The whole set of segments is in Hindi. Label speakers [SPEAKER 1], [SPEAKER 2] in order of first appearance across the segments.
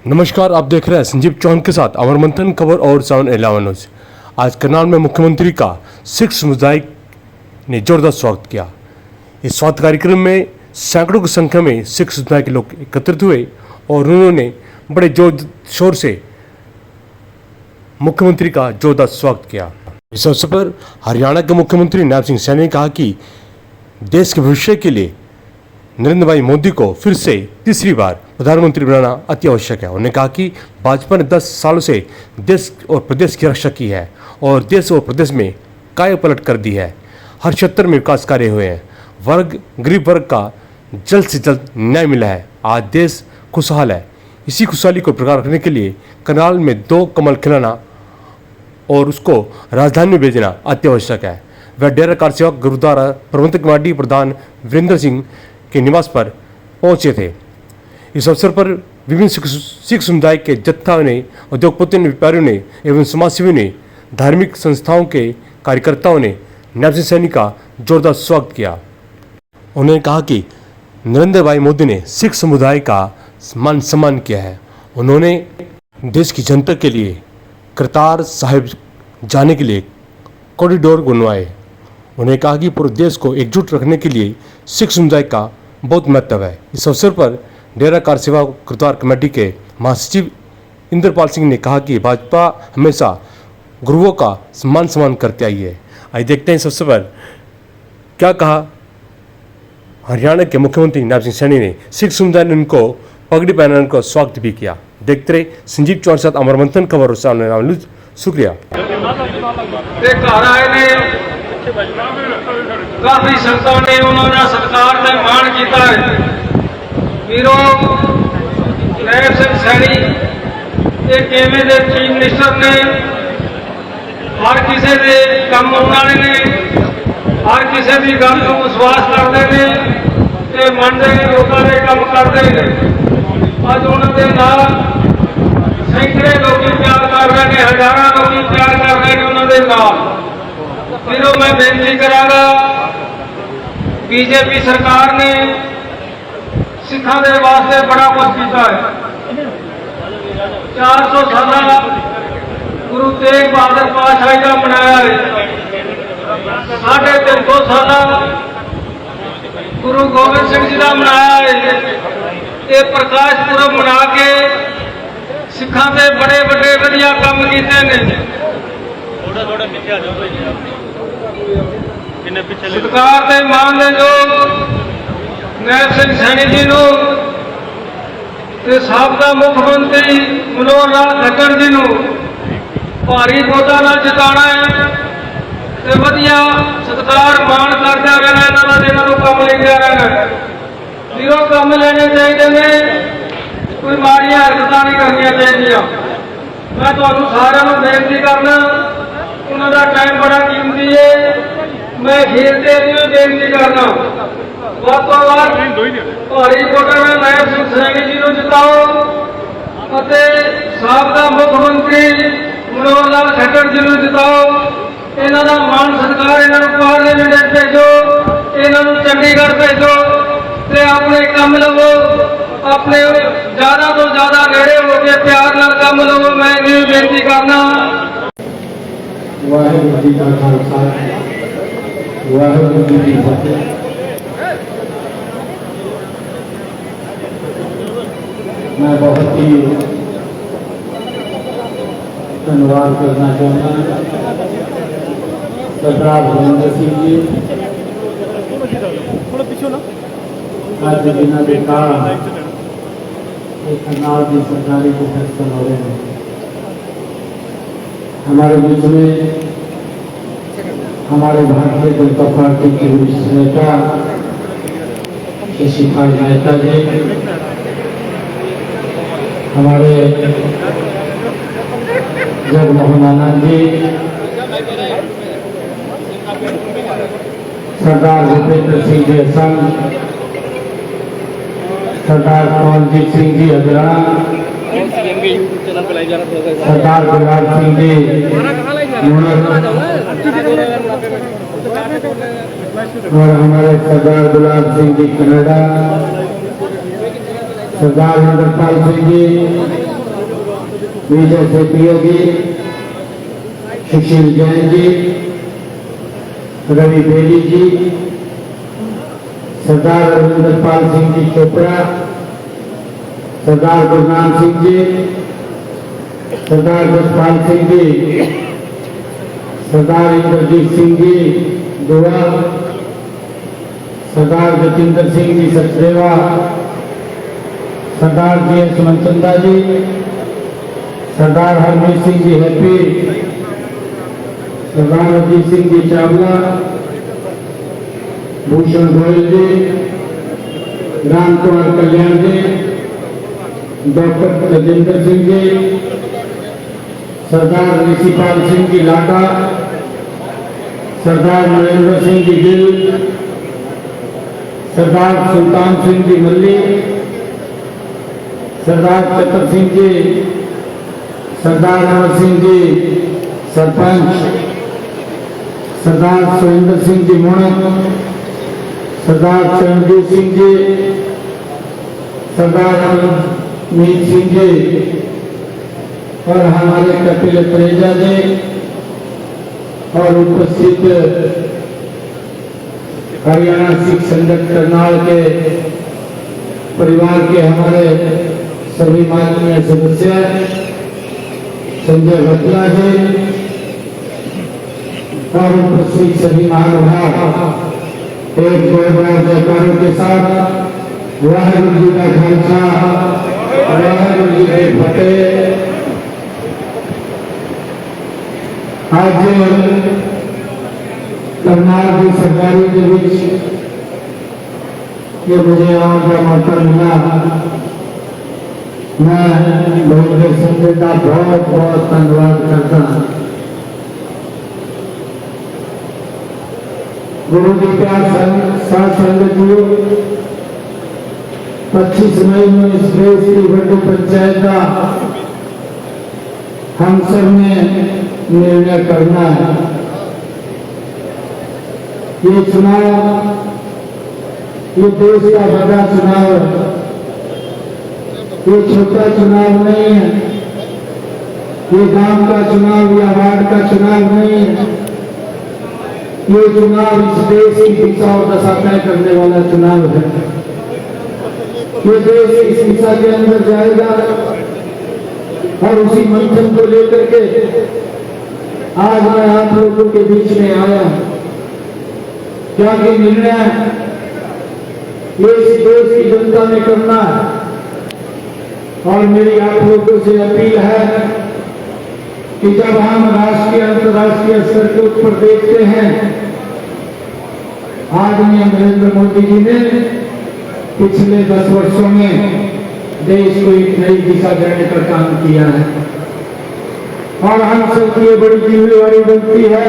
[SPEAKER 1] नमस्कार, आप देख रहे हैं संजीव चौहान के साथ अमर मंथन खबर और 7-11 न्यूज। आज करनाल में मुख्यमंत्री का सिख समुदाय ने जोरदार स्वागत किया। इस स्वागत कार्यक्रम में सैकड़ों की संख्या में सिख समुदाय के लोग एकत्रित हुए और उन्होंने बड़े जोर शोर से मुख्यमंत्री का जोरदार स्वागत किया। इस अवसर पर हरियाणा के मुख्यमंत्री नायब सिंह सैनी ने कहा कि देश के भविष्य के लिए नरेंद्र भाई मोदी को फिर से तीसरी बार प्रधानमंत्री बनाना अति आवश्यक है। उन्होंने कहा कि भाजपा ने 10 सालों से देश और प्रदेश की रक्षा की है और देश और प्रदेश में काया पलट कर दी है। हर क्षेत्र में विकास कार्य हुए हैं। गरीब वर्ग का जल्द से जल्द न्याय मिला है। आज देश खुशहाल है। इसी खुशहाली को प्रकार करने के लिए करनाल में 2 कमल खिलाना और उसको राजधानी में भेजना अति आवश्यक है। वह डेरा कार सेवक गुरुद्वारा प्रबंधक कमेटी प्रधान वीरेंद्र सिंह के निवास पर पहुंचे थे। इस अवसर पर विभिन्न सिख समुदाय के जत्था ने, उद्योगपतियों ने, व्यापारियों ने एवं समाजसेवियों ने, धार्मिक संस्थाओं के कार्यकर्ताओं ने नायब सिंह सैनी का जोरदार स्वागत किया। उन्होंने कहा कि नरेंद्र भाई मोदी ने सिख समुदाय का मान सम्मान किया है। उन्होंने देश की जनता के लिए करतार साहिब जाने के लिए कॉरिडोर बनवाए। उन्होंने कहा कि पूरे देश को एकजुट रखने के लिए सिख समुदाय का बहुत महत्व है। इस अवसर पर डेरा कार सेवा गुरुद्वारा कमेटी के महासचिव इंद्रपाल सिंह ने कहा कि भाजपा हमेशा गुरुओं का सम्मान करते आई है। आइए देखते हैं इस अवसर पर क्या कहा हरियाणा के मुख्यमंत्री नायब सिंह सैनी ने। सिख समुदाय ने उनको पगड़ी पहनाने को स्वागत भी किया। देखते रहे संजीव चौहान साथ अमर मंथन खबर। शुक्रिया।
[SPEAKER 2] काफी संगतों ने उन्होंने सत्कार से मान किया है। वीरों नायब सिंह सैनी एक एवं के चीफ मिनिस्टर ने हर किसी के काम आने ने, हर किसी की गल को विश्वास करते हैं, मनते लोगों के काम करते हैं। अज उन्होंने सैकड़े लोग प्यार कर रहे हैं, हजारों लोग प्यार कर रहे हैं उन्होंने नाम। फिर मैं बेनती करांगा, बीजेपी सरकार ने सिखों के वास्ते बड़ा कुछ किया है। 400 साल गुरु तेग बहादुर पातशाही का मनाया है। 350 साल गुरु गोबिंद सिंह जी का मनाया है। ये प्रकाश पुरब मना के सिखों के बड़े बड़े वधिया काम किए हैं। सत्कार से मान दे जो नायब सिंह सैनी जी को साबका मुख्यमंत्री मनोहर लाल खट्टर जी को भारी वोटा ना जिताना है। वधिया सत्कार मान करता रहना, इन्होंने जिन्होंने काम लेंदा रहना। जीरो काम लेने चाहिए ने, कोई माड़ियां हरकतां नहीं करनी चाहिए। मैं तुहानू सारिआं नूं बेनती करना, उन्होंने टाइम बड़ा कीमती है। मैं खेलते हुए बेनती करना, ਵੱਧ ਤੋਂ ਵੱਧ ਭਾਰੀ ਵੋਟਾਂ ਨਾਲ ਨਾਇਬ ਸਿੰਘ ਸੈਣੀ ਜੀ ਨੂੰ ਜਿਤਾਓ ਅਤੇ ਸਾਬਕਾ ਮੁੱਖ ਮੰਤਰੀ ਮਨੋਹਰ ਲਾਲ ਖੱਟਰ ਜੀ ਨੂੰ ਜਿਤਾਓ। ਇਹਨਾਂ ਦਾ ਮਾਣ ਸਤਿਕਾਰ, ਇਹਨਾਂ ਨੂੰ ਪਾਰਲੀਮੈਂਟ ਵਿੱਚ ਭੇਜੋ, ਇਹਨਾਂ ਨੂੰ ਚੰਡੀਗੜ੍ਹ ਭੇਜੋ ਤੇ ਆਪਣੇ ਕੰਮ ਲਵੋ। ਆਪਣੇ ਜ਼ਿਆਦਾ ਤੋਂ ਜ਼ਿਆਦਾ ਨੇੜੇ ਹੋ ਕੇ ਪਿਆਰ ਨਾਲ ਕੰਮ ਲਵੋ। ਮੈਂ ਇਹ ਬੇਨਤੀ ਕਰਨਾ।
[SPEAKER 3] ਵਾਹਿਗੁਰੂ ਜੀ ਕਾ ਖਾਲਸਾ, वाहिगुरू जी की फतेह। मैं बहुत ही धन्यवाद करना चाहूँगा सरदार वीरेंद्र सिंह जी, आज जिन्हों के कारण करनाल की सरकारी प्रोफेशन हो रहे हैं। हमारे बीच में हमारे भारतीय जनता पार्टी के वरिष्ठ नेता शशिकांत मेहता जी, हमारे जगमोहन आनंद जी, सरदार भूपेंद्र सिंह जी असम, सरदार कमलजीत सिंह जी हजराना, सरदार गुलाब सिंह जी और हमारे सरदार गुलाब सिंह जी कनाडा, सरदार इंद्रपाल सिंह जी विजय सेपियो जी, सुशील जैन जी, रवि बेली जी, सरदार रविंद्र पाल सिंह जी चोपड़ा, सरदार गुरनाम सिंह जी, सरदार जसपाल सिंह जी, सरदार इंद्रजीत सिंह जी दुआ, सरदार जतिंदर सिंह जी सचदेवा, सरदार जी.एस. मनचंदा जी, सरदार हरमीत सिंह जी हैप्पी, सरदार अजीत सिंह जी चावला, भूषण गोयल जी, राम कुमार कल्याण जी, डॉक्टर राजेंद्र सिंह जी, सरदार ऋषिपाल सिंह जी लाटा, सरदार नरेंद्र सिंह जी गिल, सरदार सुल्तान सिंह जी मल्ली, सरदार चतर सिंह जी, सरदार अमर सिंह जी सरपंच, सरदार सुरेंद्र सिंह जी मोणक, सरदार चरणजीत सिंह जी, सरदार अमरमीत सिंह जी और हमारे कपिल त्रेजा जी और उपस्थित हरियाणा सिख संगठन करनाल के परिवार के हमारे सभी माननीय सदस्य संजय भट्ला जी और उपस्थित सभी महानुभाव एक जोरदार जयकारों के साथ वाहिगुरू जी का खालसा वाहिगुरू जी की फतेह। आज करनाल की सरकारी के बीच ये मुझे आने का मौका मिला, मैं बहुदेव संघ का बहुत बहुत धन्यवाद करता हूँ। गुरु जी प्यार साथ संगतियों, 25 मई में इस देश की बड़ी पंचायत का हम सब ने निर्णय करना है। ये चुनाव, ये देश का बड़ा चुनाव है, ये छोटा चुनाव नहीं है, ये गांव का चुनाव या वार्ड का चुनाव नहीं है, ये चुनाव इस देश की दिशा और दशा तय करने वाला चुनाव है। ये देश इस दिशा के अंदर जाएगा और उसी मंथन को लेकर के आज मैं आप लोगों के बीच में आया। क्या कि निर्णय ये इस देश की जनता ने करना है और मेरी आप लोगों से अपील है कि जब हम राष्ट्रीय अंतर्राष्ट्रीय स्तर के ऊपर देखते हैं, आदरणीय नरेंद्र मोदी जी ने पिछले 10 वर्षों में देश को एक नई दिशा देने का काम किया है और हम सबकी ये बड़ी जिम्मेवारी बनती है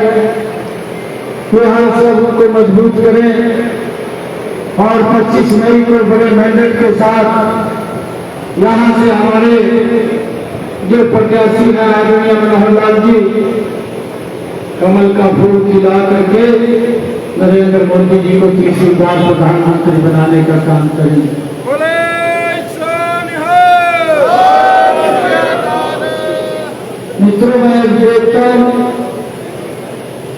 [SPEAKER 3] कि हम सब को मजबूत करें और 25 मई को बड़े मैंडेट के साथ यहाँ से हमारे जो प्रत्याशी है आदरणीय मनोहर लाल जी कमल का फूल खिला करके नरेंद्र मोदी जी को तीसरी बार प्रधानमंत्री बनाने का काम करें। मित्रों, मैं देखता हूं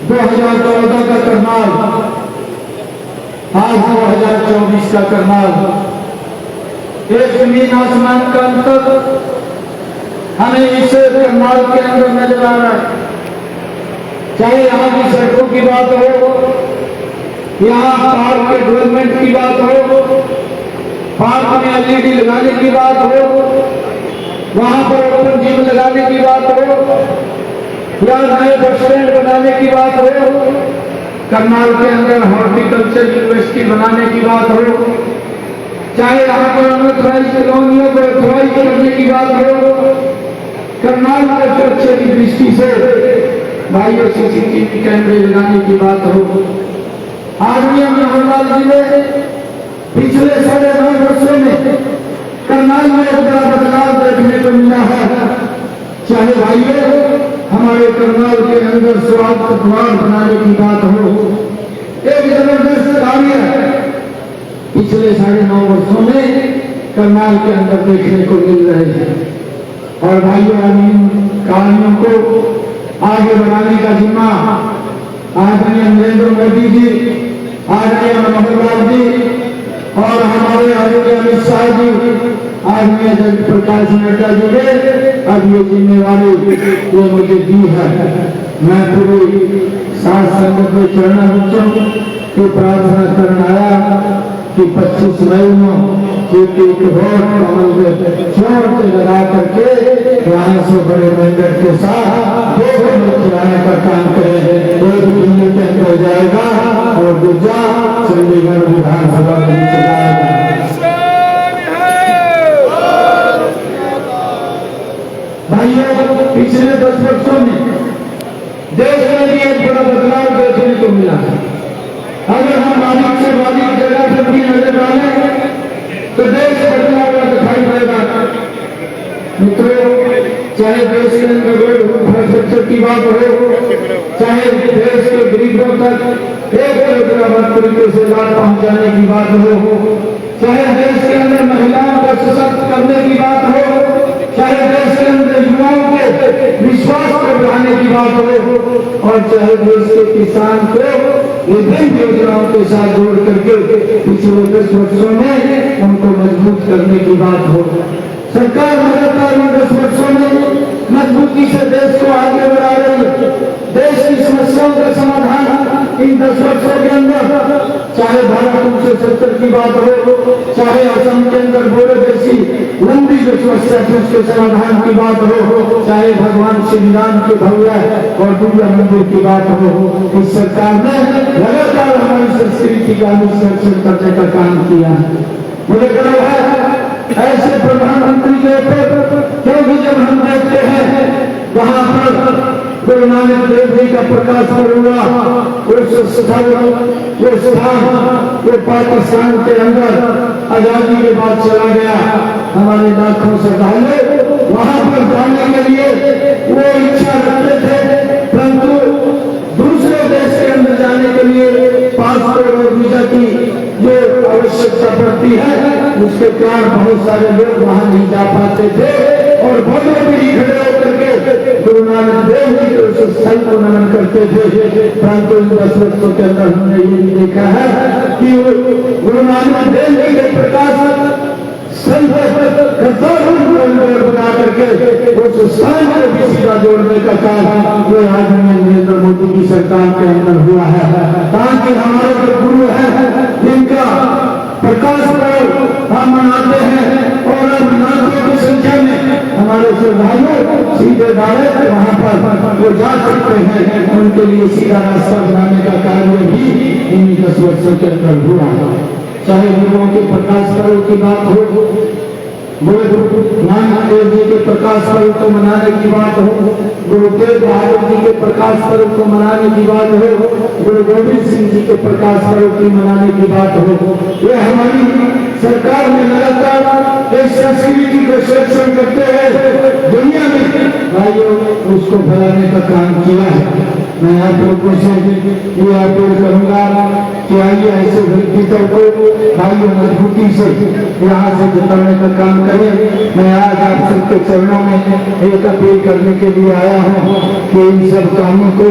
[SPEAKER 3] 2014 का करनाल, आज 2024 का करनाल, एक जमीन आसमान का अंतर हमें इस करनाल के अंदर नजर आ रहा है। चाहे यहाँ की सड़कों की बात हो, यहाँ पार्क के डेवलपमेंट की बात हो, पार्क में LED लगाने की बात हो, वहां पर ओपन जिम लगाने की बात हो या नए बस स्टैंड बनाने की बात हो, करनाल के अंदर हॉर्टिकल्चर यूनिवर्सिटी बनाने की बात हो, चाहे यहाँ पर अनऑथराइज कॉलोनियों को ऑथराइज करने की बात हो, करनाल के सुरक्षा की दृष्टि से भाइयों CCTV कैमरे लगाने की बात हो। आदरणीय मनोहर लाल जी ने पिछले 9.5 वर्षों में करनाल में एक बड़ा बदलाव देखने को मिला है। चाहे भाइयों हमारे करनाल के अंदर स्वास्थ्य द्वार बनाने की बात हो, एक जबरदस्त कार्य पिछले 9.5 वर्षों में करनाल के अंदर देखने को मिल रहे हैं और भाइयों इन कहानियों को आगे बढ़ाने का जिम्मा आदरणीय नरेंद्र मोदी जी, आदरणीय मनोहर लाल जी और हमारे आदरणीय अमित शाह जी, आदरणीय जगत प्रकाश नड्डा जी ने अब ये जिम्मेवारी ये मुझे दी है। मैं पूरी सात संगत में चरणों की प्रार्थना करने आया कि 25 मई एक वोट कमल में चोर से लगा करके यहाँ से बड़े मंदिर के साथ चलाने का काम करें। एक दिल्ली के अंदर जाएगा और दूसरा चंडीगढ़ विधानसभा में चलाएगा। भाइयों, पिछले 10 वर्षों में देश में भी एक बड़ा बदलाव देखने को मिला है। अगर हम बारीक से बारीक जगह पर भी नजर डालें तो देश बदला हुआ दिखाई पड़ेगा। मित्रों, चाहे देश के अंदर इंफ्रास्ट्रक्चर की बात हो, चाहे देश के गरीबों तक एक योजनाबद्ध तरीके से लाभ पहुंचाने की बात हो, चाहे देश के अंदर महिलाओं को सशक्त करने की बात हो, चाहे देश के अंदर युवाओं के विश्वास को बढ़ाने की बात हो, और चाहे देश के किसान को विभिन्न योजनाओं के साथ जोड़ करके पिछले 10 वर्षों में उनको मजबूत करने की बात हो। सरकार लगातार इन 10 वर्षों में मजबूती से देश को आगे बढ़ा रही है। देश की समस्याओं का समाधान इन 10 वर्षों के अंदर, चाहे भारत 1970 की बात हो, चाहे असम के अंदर बोले जैसी लंबी जो समस्या थी उसके समाधान की बात हो, चाहे भगवान श्री राम के भव्य और दिव्य मंदिर की बात हो, इस सरकार ने लगातार हमारी संस्कृति का अनुसंरक्षण करने का काम किया है। मुझे गर्व है ऐसे प्रधानमंत्री के ऊपर, क्योंकि जब हम देखते हैं वहां पर गुरु नानक देव जी का प्रकाश पर्व हुआ, उस स्थल वो स्थान वो पाकिस्तान के अंदर आजादी के बाद चला गया। हमारे लाखों श्रद्धालु वहां पर जाने के लिए वो इच्छा रखते थे, परंतु दूसरे देश के अंदर जाने के लिए पासपोर्ट और वीजा की जो आवश्यकता पड़ती है, उसके कारण बहुत सारे लोग वहां नहीं जा पाते थे और बड़े पीढ़ी खड़े होकर के गुरु नानक देव जी के उस स्थल को नमन करते थे। परंतु इन 10 वर्षों के अंदर हमने ये भी देखा है कि गुरु नानक देव जी के प्रकाश बना करके उस स्थान को भी सीधा जोड़ने का काम ये आदरणीय नरेंद्र मोदी की सरकार के अंदर हुआ है, ताकि हमारे जो गुरु हैं जिनका प्रकाश पर्व हम मनाते हैं और अब लाखों की संख्या में हमारे श्रद्धालु सीधे डायरेक्ट वहां पर वो जा सकते हैं, उनके लिए सीधा रास्ता बनाने का कार्य भी इन 10 वर्षों के अंदर हुआ है। चाहे गुरुओं के प्रकाश पर्व की बात हो, गुरु नानक देव जी के प्रकाश पर्व को मनाने की बात हो, गुरु तेग बहादुर जी के प्रकाश पर्व को मनाने की बात हो, गुरु गोविंद सिंह जी के प्रकाश पर्व की मनाने की बात हो, ये हमारी सरकार ने लगातार इस संस्कृति को संरक्षण करते हुए दुनिया में भाइयों उसको फैलाने का काम किया है। मैं आप लोगों से ये अपील करूंगा कि आइए ऐसे व्यक्तित्व को भाइयों मजबूती से यहाँ से जिताने का काम करें। मैं आज आप सबके चरणों में एक अपील करने के लिए आया हूँ कि इन सब कामों को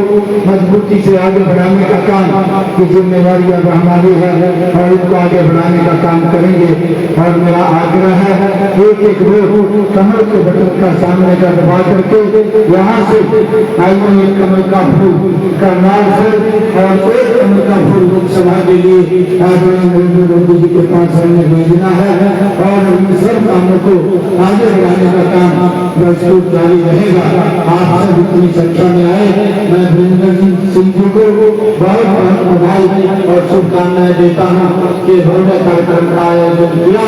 [SPEAKER 3] मजबूती से आगे बढ़ाने का काम की जिम्मेवारी अब हमारी है और इनको आगे बढ़ाने का काम करेंगे। और मेरा आग्रह है एक वोट कमल के बटन का सामने का दबा करके यहाँ से आइए एक कमल का फूल करनाल से और एक कमल का फूल लोकसभा के लिए आदरणीय नरेंद्र मोदी जी के पास हमने भेजना है और इन सब कामों को आगे बढ़ाने का काम प्रस्तुत जारी रहेगा। आप सब इतनी संख्या में आए, मैं वीरेंद्र सिंह जी को बहुत बहुत बधाई और शुभकामनाएं देता हूँ कि भव्य कार्यक्रम का आयोजन किया।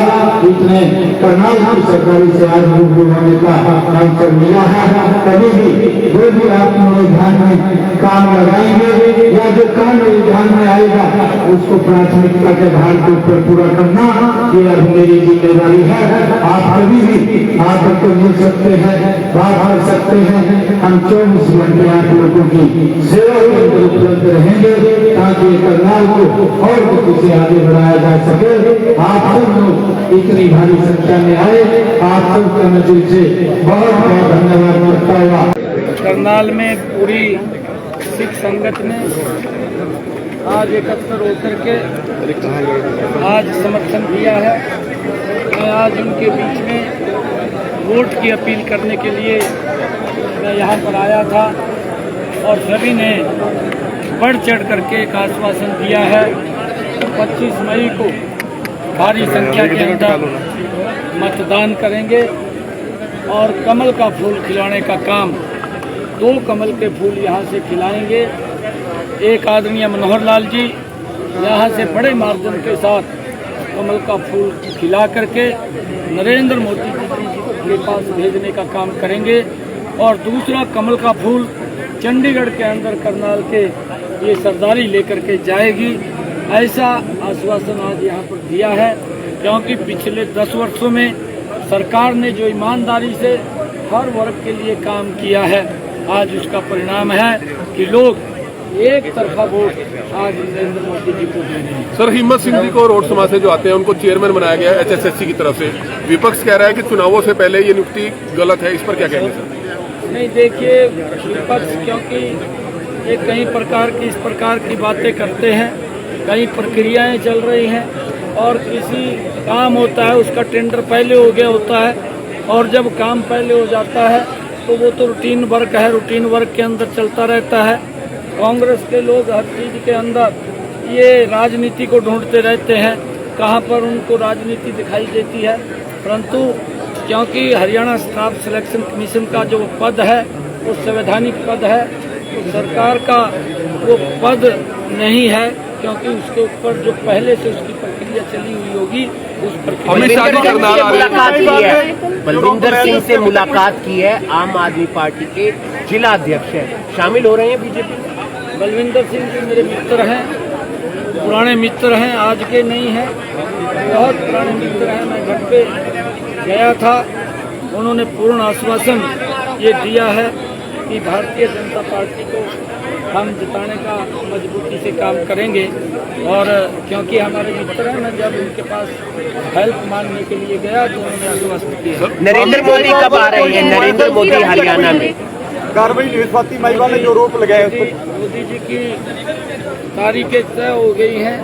[SPEAKER 3] इतने करनाल की सरकारी से आज रूबरू होने का अवसर मिला है। कभी भी जो भी आप मेरे ध्यान में काम लगाएंगे या जो काम मेरे ध्यान में आएगा उसको प्राथमिकता के आधार के ऊपर पूरा करना ये अब मेरी जिम्मेदारी है। आप कभी भी आप मिल सकते हैं, बात कर सकते सकते हैं। हम 24 घंटे आप लोगों की सेवा के अंदर उपलब्ध रहेंगे ताकि करनाल को और गति से आगे बढ़ाया जा सके। आप सब लोग इतनी भारी संख्या में आए, आप सबका मैं दिल से बहुत बहुत धन्यवाद करता हुआ।
[SPEAKER 2] करनाल में पूरी सिख संगत ने आज एकत्र होकर के आज समर्थन दिया है। मैं आज उनके बीच में वोट की अपील करने के लिए मैं यहाँ पर आया था और सभी ने बढ़ चढ़ करके एक आश्वासन दिया है 25 मई को भारी संख्या के अंदर मतदान करेंगे और कमल का फूल खिलाने का काम 2 कमल के फूल यहाँ से खिलाएंगे। एक आदरणीय मनोहर लाल जी यहाँ से बड़े मार्जिन के साथ कमल का फूल खिला करके नरेंद्र मोदी जी के पास भेजने का काम करेंगे और दूसरा कमल का फूल चंडीगढ़ के अंदर करनाल के ये सरदारी लेकर के जाएगी। ऐसा आश्वासन आज यहाँ पर दिया है क्योंकि पिछले 10 वर्षों में सरकार ने जो ईमानदारी से हर वर्ग के लिए काम किया है, आज उसका परिणाम है कि लोग एक तरफा वोट आज नरेंद्र मोदी जी को दे रहे हैं।
[SPEAKER 4] सर, हिम्मत सिंह जी को रोड समाज से जो आते हैं उनको चेयरमैन बनाया गया है HSSC की तरफ से। विपक्ष कह रहा है कि चुनावों से पहले ये नियुक्ति गलत है, इस पर क्या कहेंगे सर?
[SPEAKER 2] नहीं, देखिए विपक्ष क्योंकि ये कई प्रकार की इस प्रकार की बातें करते हैं, कई प्रक्रियाएं चल रही हैं और किसी काम होता है उसका टेंडर पहले हो गया होता है और जब काम पहले हो जाता है तो वो तो रूटीन वर्क है, रूटीन वर्क के अंदर चलता रहता है। कांग्रेस के लोग हर चीज़ के अंदर ये राजनीति को ढूंढते रहते हैं, कहाँ पर उनको राजनीति दिखाई देती है, परंतु क्योंकि हरियाणा स्टाफ सिलेक्शन कमीशन का जो पद है वो संवैधानिक पद है, तो सरकार का वो पद नहीं है क्योंकि उसके ऊपर जो पहले से उसकी प्रक्रिया चली हुई होगी उस
[SPEAKER 5] बलविंदर सिंह से मुलाकात की है। आम आदमी पार्टी के जिला अध्यक्ष है, शामिल हो रहे हैं बीजेपी।
[SPEAKER 2] बलविंदर सिंह जी मेरे मित्र हैं, पुराने मित्र हैं, आज के नहीं हैं, बहुत पुराने मित्र हैं। मैं घर पे गया था, उन्होंने पूर्ण आश्वासन ये दिया है कि भारतीय जनता पार्टी को हम जिताने का मजबूती से काम करेंगे और क्योंकि हमारे मित्र हैं, मैं जब उनके पास हेल्प मांगने के लिए गया तो उन्होंने आश्वस्त किया।
[SPEAKER 5] नरेंद्र मोदी कब आ रहे हैं? नरेंद्र मोदी हरियाणा में
[SPEAKER 6] कार्रवाई स्वाति माईवाल ने जो आरोप लगाए
[SPEAKER 2] मोदी जी की तारीखें तय हो गई हैं